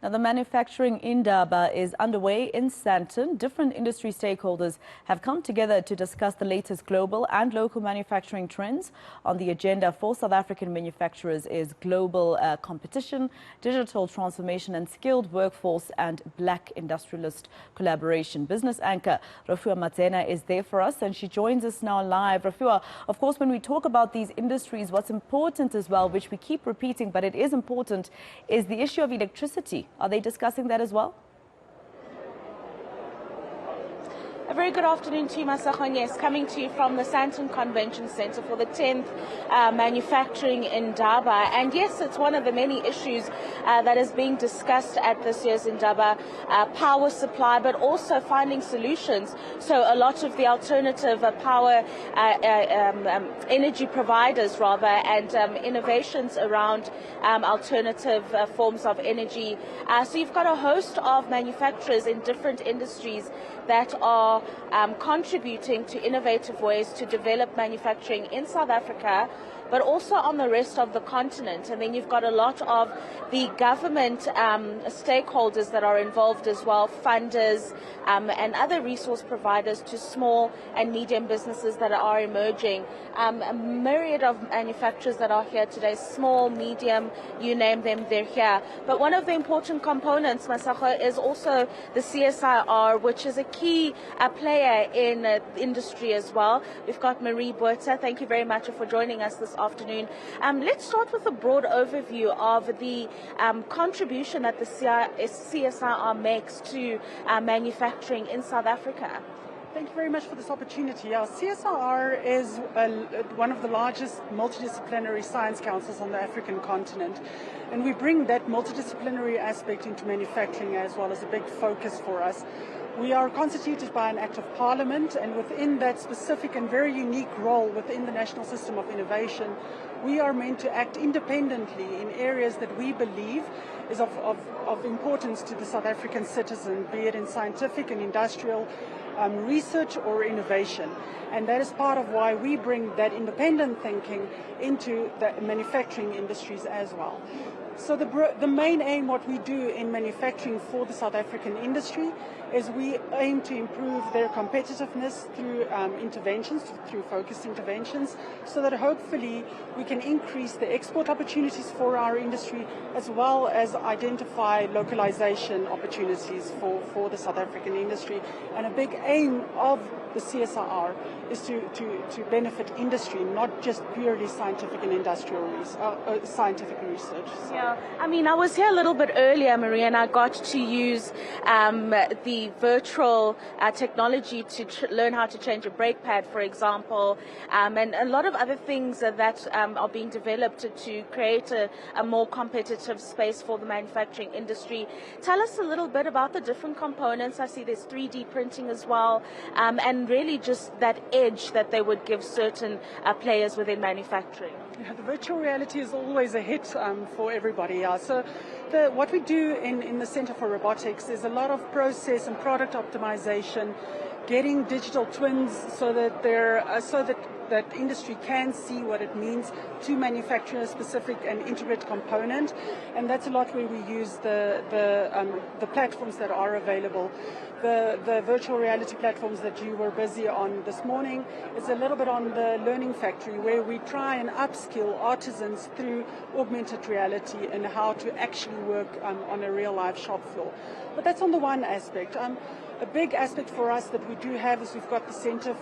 Now, the Manufacturing Indaba is underway in Sandton. Different industry stakeholders have come together to discuss the latest global and local manufacturing trends. On the agenda for South African manufacturers is global competition, digital transformation and skilled workforce and black industrialist collaboration. Business anchor Rofhiwa Madzena is there for us and she joins us now live. Rofhiwa, of course, when we talk about these industries, what's important as well, which we keep repeating, but it is important, is the issue of electricity. Are they discussing that as well? A very good afternoon to you, Masahon. Yes, coming to you from the Sandton Convention Centre for the 10th Manufacturing Indaba. And yes, it's one of the many issues that is being discussed at this year's Indaba, power supply, but also finding solutions. So a lot of the alternative power energy providers, rather, and innovations around alternative forms of energy. So you've got a host of manufacturers in different industries that are contributing to innovative ways to develop manufacturing in South Africa, but also on the rest of the continent. And then you've got a lot of the government stakeholders that are involved as well, funders and other resource providers to small and medium businesses that are emerging. A myriad of manufacturers that are here today, small, medium, you name them, they're here. But one of the important components, Masaho, is also the CSIR, which is a key player in industry as well. We've got Marie Botha. Thank you very much for joining us this afternoon. Let's start with a broad overview of the contribution that the CSIR makes to manufacturing in South Africa. Thank you very much for this opportunity. Our CSIR is one of the largest multidisciplinary science councils on the African continent. And we bring that multidisciplinary aspect into manufacturing as well as a big focus for us. We are constituted by an Act of Parliament, and within that specific and very unique role within the National System of Innovation, we are meant to act independently in areas that we believe is of importance to the South African citizen, be it in scientific and industrial research or innovation. And that is part of why we bring that independent thinking into the manufacturing industries as well. So the main aim, what we do in manufacturing for the South African industry, is we aim to improve their competitiveness through interventions, through focused interventions, so that hopefully we can increase the export opportunities for our industry, as well as identify localization opportunities for the South African industry. And a big aim of the CSIR is to benefit industry, not just purely scientific and industrial scientific research. So. Yeah, I mean, I was here a little bit earlier, Maria, and I got to use the virtual technology to learn how to change a brake pad, for example, and a lot of other things that are being developed to create a more competitive space for the manufacturing industry. Tell us a little bit about the different components. I see there's 3D printing as well, and really just that edge that they would give certain players within manufacturing. Yeah, the virtual reality is always a hit for everybody. So what we do in the Center for Robotics is a lot of process and product optimization, getting digital twins so that that industry can see what it means to manufacture a specific and intricate component, and that's a lot where we use the platforms that are available. The virtual reality platforms that you were busy on this morning is a little bit on the Learning Factory, where we try and upskill artisans through augmented reality and how to actually work on a real life shop floor. But that's on the one aspect. A big aspect for us that we do have is we've got the center,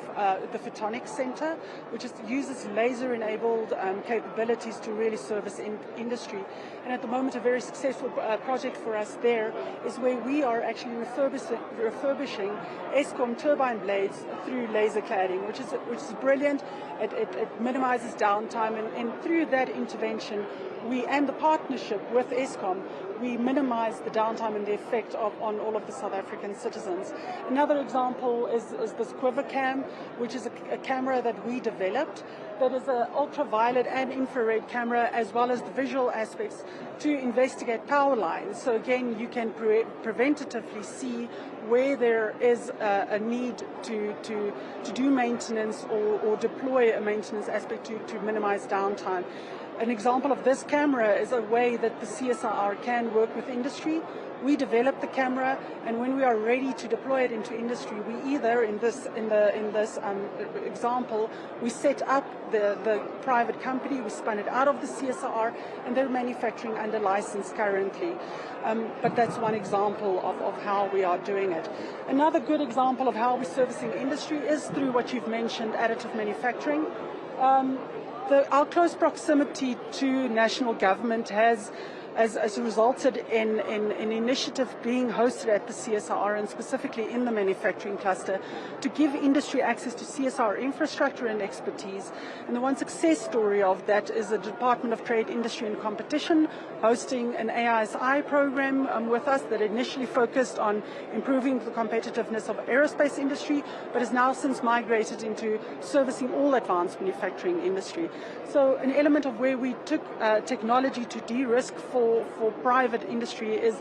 the Photonics Center, which uses laser-enabled capabilities to really service industry. And at the moment, a very successful project for us there is where we are actually refurbishing Eskom turbine blades through laser cladding, which is brilliant. It minimizes downtime, and through that intervention, and the partnership with Eskom, we minimize the downtime and the effect on all of the South African citizens. Another example is this Quiver Cam, which is a camera that we developed that is an ultraviolet and infrared camera, as well as the visual aspects to investigate power lines. So again, you can preventatively see where there is a need to do maintenance or deploy a maintenance aspect to minimize downtime. An example of this camera is a way that the CSIR can work with industry. We develop the camera, and when we are ready to deploy it into industry, we either, in this example, we set up the private company, we spun it out of the CSIR, and they're manufacturing under license currently. But that's one example of how we are doing it. Another good example of how we're servicing industry is through what you've mentioned, additive manufacturing. Our close proximity to national government has resulted in an initiative being hosted at the CSIR, and specifically in the manufacturing cluster, to give industry access to CSIR infrastructure and expertise. And the one success story of that is the Department of Trade, Industry and Competition hosting an AISI program with us that initially focused on improving the competitiveness of aerospace industry, but has now since migrated into servicing all advanced manufacturing industry. So an element of where we took technology to de-risk for private industry is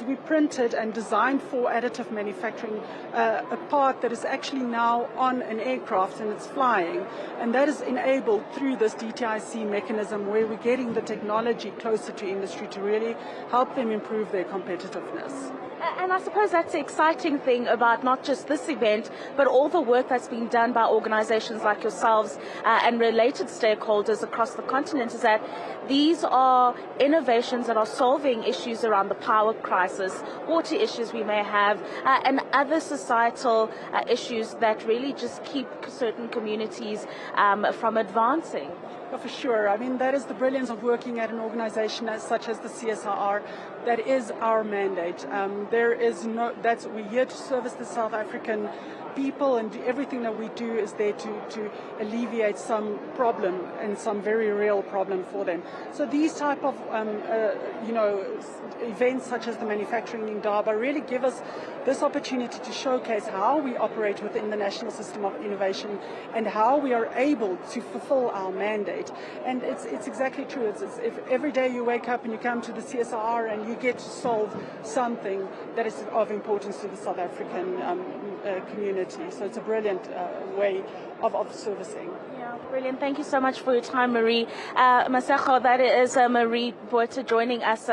we printed and designed for additive manufacturing a part that is actually now on an aircraft and it's flying. And that is enabled through this DTIC mechanism where we're getting the technology closer to industry to really help them improve their competitiveness. And I suppose that's the exciting thing about not just this event, but all the work that's being done by organizations like yourselves and related stakeholders across the continent, is that these are innovations that are solving issues around the power crisis, water issues we may have, and other societal issues that really just keep certain communities from advancing. Oh, for sure. I mean, that is the brilliance of working at an organization such as the CSIR. That is our mandate. We're here to service the South African people, and everything that we do is there to alleviate some problem and some very real problem for them. So these type of events such as the Manufacturing Indaba really give us this opportunity to showcase how we operate within the national system of innovation and how we are able to fulfill our mandate. And it's exactly true. It's if every day you wake up and you come to the CSIR and you get to solve something that is of importance to the South African community. So it's a brilliant way of servicing. Yeah, brilliant. Thank you so much for your time, Marie. Masego, that is Marie Botha joining us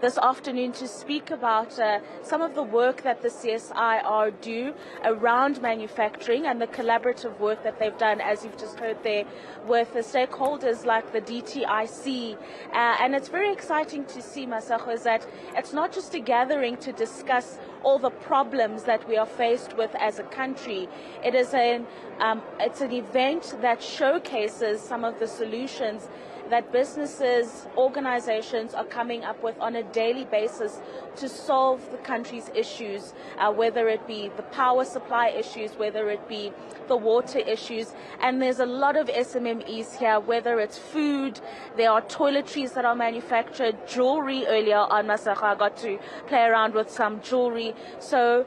this afternoon to speak about some of the work that the CSIR do around manufacturing and the collaborative work that they've done, as you've just heard there, with the stakeholders like the DTIC. And it's very exciting to see, Masego, is that it's not just a gathering to discuss all the problems that we are faced with as a country. It is it's an event that showcases some of the solutions that businesses, organizations are coming up with on a daily basis to solve the country's issues, whether it be the power supply issues, whether it be the water issues. And there's a lot of SMMEs here, whether it's food, there are toiletries that are manufactured, jewelry. Earlier on, Masego, I got to play around with some jewelry. So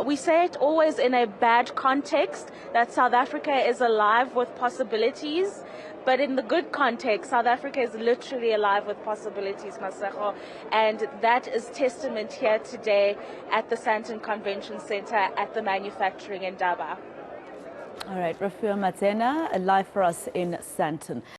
we say it always in a bad context, that South Africa is alive with possibilities. But in the good context, South Africa is literally alive with possibilities, Masego, and that is testament here today at the Sandton Convention Center at the Manufacturing Indaba. All right, Rofhiwa Madzena, live for us in Sandton.